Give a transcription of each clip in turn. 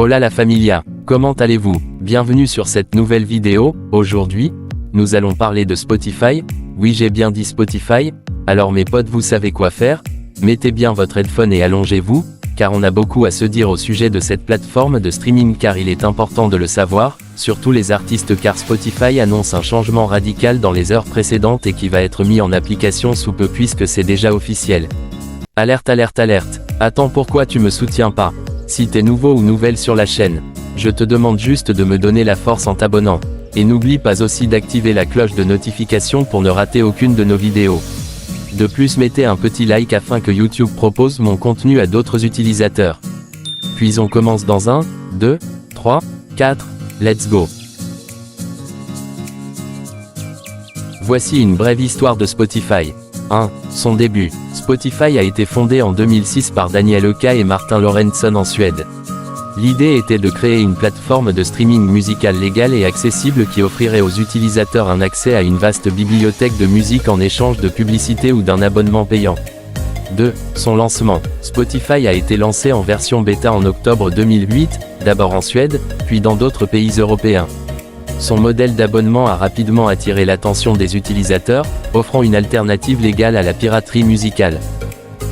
Hola la familia, comment allez-vous? Bienvenue sur cette nouvelle vidéo. Aujourd'hui, nous allons parler de Spotify. Oui, j'ai bien dit Spotify. Alors mes potes, vous savez quoi faire? Mettez bien votre headphone et allongez-vous, car on a beaucoup à se dire au sujet de cette plateforme de streaming, car il est important de le savoir, surtout les artistes, car Spotify annonce un changement radical dans les heures précédentes et qui va être mis en application sous peu puisque c'est déjà officiel. Alerte, alerte, alerte. Attends, pourquoi tu me soutiens pas? Si t'es nouveau ou nouvelle sur la chaîne, je te demande juste de me donner la force en t'abonnant. Et n'oublie pas aussi d'activer la cloche de notification pour ne rater aucune de nos vidéos. De plus, mettez un petit like afin que YouTube propose mon contenu à d'autres utilisateurs. Puis on commence dans 1, 2, 3, 4, let's go. Voici une brève histoire de Spotify. 1. Son début. Spotify a été fondé en 2006 par Daniel Ek et Martin Lorentzon en Suède. L'idée était de créer une plateforme de streaming musical légale et accessible qui offrirait aux utilisateurs un accès à une vaste bibliothèque de musique en échange de publicité ou d'un abonnement payant. 2. Son lancement. Spotify a été lancé en version bêta en octobre 2008, d'abord en Suède, puis dans d'autres pays européens. Son modèle d'abonnement a rapidement attiré l'attention des utilisateurs, offrant une alternative légale à la piraterie musicale.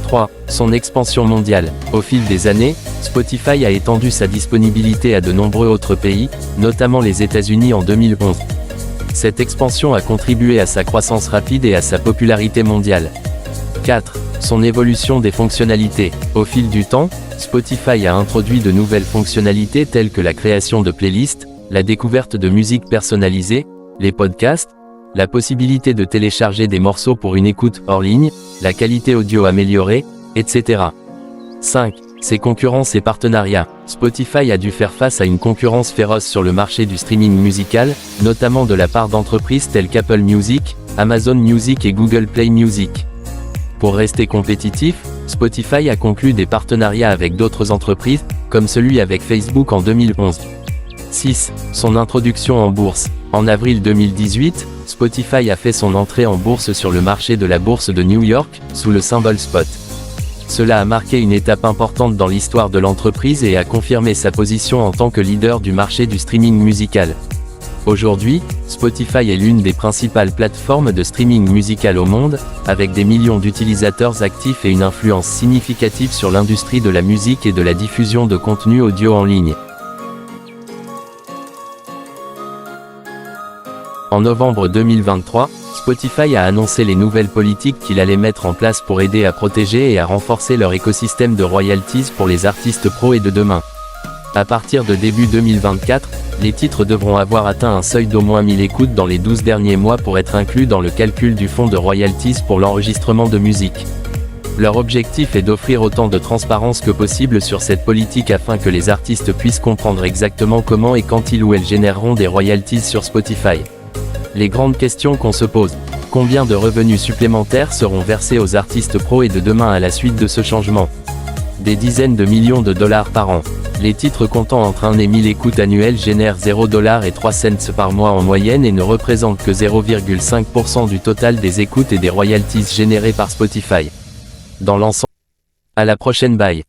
3. Son expansion mondiale. Au fil des années, Spotify a étendu sa disponibilité à de nombreux autres pays, notamment les États-Unis en 2011. Cette expansion a contribué à sa croissance rapide et à sa popularité mondiale. 4. Son évolution des fonctionnalités. Au fil du temps, Spotify a introduit de nouvelles fonctionnalités telles que la création de playlists, la découverte de musique personnalisée, les podcasts, la possibilité de télécharger des morceaux pour une écoute hors ligne, la qualité audio améliorée, etc. 5. Ses concurrences et partenariats. Spotify a dû faire face à une concurrence féroce sur le marché du streaming musical, notamment de la part d'entreprises telles qu'Apple Music, Amazon Music et Google Play Music. Pour rester compétitif, Spotify a conclu des partenariats avec d'autres entreprises, comme celui avec Facebook en 2011. 6. Son introduction en bourse. En avril 2018, Spotify a fait son entrée en bourse sur le marché de la bourse de New York, sous le symbole SPOT. Cela a marqué une étape importante dans l'histoire de l'entreprise et a confirmé sa position en tant que leader du marché du streaming musical. Aujourd'hui, Spotify est l'une des principales plateformes de streaming musical au monde, avec des millions d'utilisateurs actifs et une influence significative sur l'industrie de la musique et de la diffusion de contenu audio en ligne. En novembre 2023, Spotify a annoncé les nouvelles politiques qu'il allait mettre en place pour aider à protéger et à renforcer leur écosystème de royalties pour les artistes pros et de demain. À partir de début 2024, les titres devront avoir atteint un seuil d'au moins 1000 écoutes dans les 12 derniers mois pour être inclus dans le calcul du fonds de royalties pour l'enregistrement de musique. Leur objectif est d'offrir autant de transparence que possible sur cette politique afin que les artistes puissent comprendre exactement comment et quand ils ou elles généreront des royalties sur Spotify. Les grandes questions qu'on se pose. Combien de revenus supplémentaires seront versés aux artistes pros et de demain à la suite de ce changement? Des dizaines de millions de dollars par an. Les titres comptant entre 1 et 1000 écoutes annuelles génèrent $0 et 3 cents par mois en moyenne et ne représentent que 0,5% du total des écoutes et des royalties générées par Spotify. Dans l'ensemble. À la prochaine, bye.